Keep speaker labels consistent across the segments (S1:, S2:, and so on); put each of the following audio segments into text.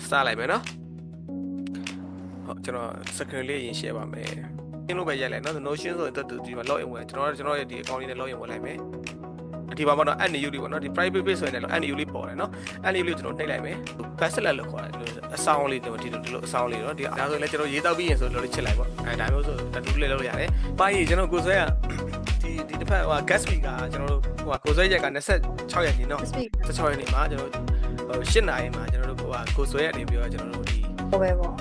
S1: စလိုက်မယ်နော်ဟုတ်ကျွန်တော် second လေးရင် share ပါမယ်ရှင်းလို့ပဲရိုက်လိုက်နော် notion ဆိုတော့ဒီမှာ login ဝင်ကျွန်တော်ရဲ့ဒီ account လေးနဲ့ login ဝင်လိုက်မယ်ဒီမှာပေါ့နော် NU လေးပေါ့နော်ဒီ private page ဆိုရင်လည်း NU လေးပေါ်တယ်နော် NU လေးကျွန်တော်နှိပ်လိုက်မယ် bachelor လို့ခေါ်တယ်အဆောင်လေးဒီလိုအဆောင်လေးနော်ဒီဒါဆိုလည်းကျွန်တော်ရေးတောက်ပြီးရင်ဆိုလို့ချစ်လိုက်ပေါ့ဒါမျိုးဆိုတူလေးလုပ်ရတယ်ပါရီကျွန်တော်ကိုဆွဲကဒီတစ်ဖက်ဟို gas speaker ကျွန်တော်တို့ဟိုကိုဆွဲရက်က26ရက်ကြီးနော်26ရက်နေမှာကျွန်တော်8နာရီမှာကျွန်တော်တို့ဟိုကိုဆွဲရက်နေပြီးတော့ကျွန်တော်တို့ဒီ
S2: ဟိုပဲပေါ့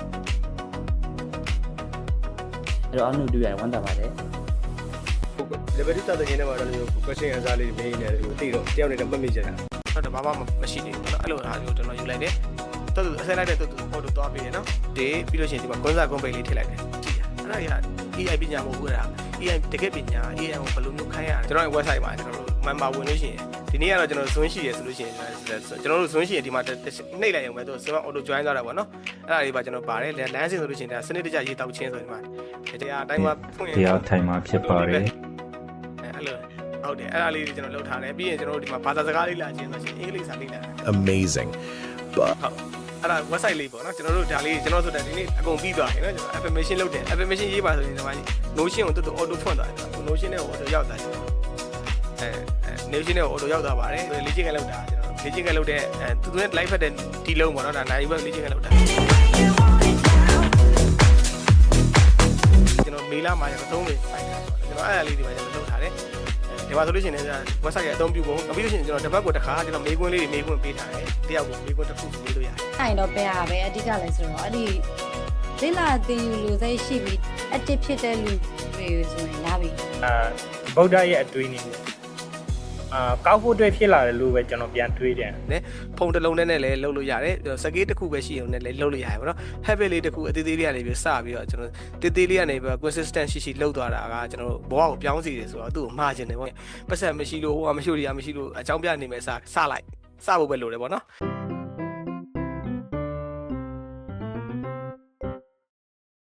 S3: အဲ့တော့အမှုတူရဝမ်းသာပါတယ်
S4: level 2တက်တဲ့နေမှာတော့မျိုး question answer လေးမေးနေတယ်လို့သိတော့တယောက်နဲ့တော့မှတ်မိကြတာ
S1: ဟုတ်တယ်ဘာမှမရှိသေးဘူးเนาะအဲ့လိုအားမျိုးကျွန်တော်ယူလိုက်တယ်တော်တော်အစလိုက်တဲ့တော်တော်ဟိုတော့သွားပြီးတယ်เนาะဒီပြီးလို့ရှိရင်ဒီမှာကွန်ဆာကွန်ပိတ်လေးထည့်လိုက်တယ်ကြည့်ရအဲ့ဒါကြီး AI ပညာမဟုတ်ဘူးအဲ့ဒါ AI တကယ်ပညာ AI ကိုဘယ်လိုမျိုးခိုင်းရကျွန်တော်ရဲ့ website မှာကျွန်တော်တို့ member ဝင်လို့ရှိရင်ဒီနေ့ကတော့ကျွန်တော် zone ရှိရဆိုလို့ရှိရင်ကျွန်တော်တို့ zone ရှိရင်ဒီမှာနှိပ်လိုက်ရုံပဲသူ server auto join သွားတာပေါ့เนาะအဲ့ဒါလေးပါကျွန်တော်ပါတယ် lance ဆိုလို့ရှိရင်ဒါစနစ်တကျရေးတောက်ချင်းဆိုဒီမှာတရားအတိုင်းမှာဖွင့်
S5: တရားထိုင်မှာဖြစ်ပါတယ်
S1: အဲ့လိုဟုတ်တယ်အဲ့ဒါလေးကျွန်တော်လုပ်ထားတယ်ပြီးရင်ကျွန်တော်တို့ဒီမှာဘာသာစကားလေးလာခြင်းဆိုရှင်အင်္ဂလိပ်စာလေးလာ
S6: amazing but
S1: ဟုတ်အဲ့ဒါ website လေးပေါ့နော်ကျွန်တော်တို့ဒါလေးကျွန်တော်ဆိုတဲ့ဒီနေ့အကုန်ပြီးသွားပြီနော်ကျွန်တော် affirmation လုပ်တယ် affirmation ရေးပါဆိုရင်ဒီမှာ notion ကိုတော်တော် auto ဖွင့်သွားတယ် notion နဲ့ auto ရောက်သွားတယ်notion နဲ့ auto ရောက်သွားပါတယ်လေ့ကျင့်ခန်းလုပ်တာကျွန်တော်လေ့ကျင့်ခန်းလုပ်တဲ့သူတို့ live ဖတ်တဲ့ဒီလုံးပေါ့နော်ဒါနိုင်ဘက်လေ့ကျင့်ခန်းလုပ်တာကျွန်တော်မေးလာမှာကျွန်တော်သုံးနေဆိုင်တာဆိုတော့ကျွန်တော်အဲ့ဒါလေးဒီမှာကျွန်တော်လုပ်ထားတယ်ဒီမှာဆိုလို့ရှိရင်လည်း website ရဲ့အသုံးပြုပုံပြီးလို့ရှိရင်ကျွန်တော်တစ်ပတ်ကိုတစ်ခါကျွန်တော်မေးခွန်းလေးတွေမေးခွန်းပေးထားတယ်တယောက်ကိုမေးခွန်းတစ်ခုမေးလို့ရတယ်
S2: ။အဲ့တော့ပဲရပဲအဓိကလည်းဆိုတော့အဲ့ဒီလိလာတင်ယူလူစိတ်ရှိပြီး active ဖြစ်တဲ့လူတွေဆိုရင်ရပြီ
S7: ။ဗုဒ္ဓရဲ့အတွေးနည်းကောက်ဖို့အတွက်ဖြစ်လာတယ်လို့ပဲကျွန်တော်ပြန်တွေးတယ်
S1: ။နဲဖုန်းတစ်လုံးနဲ့လည်းလုပ်လို့ရတယ်။စကေးတစ်ခုပဲရှိအောင်လည်းလုပ်လို့ရတယ်ပေါ့နော်။ habit လေးတစ်ခုအသေးသေးလေးကနေပြီးစပြီးတော့ကျွန်တော်တေးသေးလေးကနေပြီး consistent ရှိလုပ်သွားတာကကျွန်တော်ဘဝကိုပြောင်းစီတယ်ဆိုတော့သူ့ကိုမှားခြင်းတယ်ပေါ့။ပတ်ဆက်မရှိလို့ဟိုကမရှိလို့ဒီကမရှိလို့အကြောင်းပြနေမယ်စလိုက်စဖို့ပဲလိုတယ်ပေါ့နော်။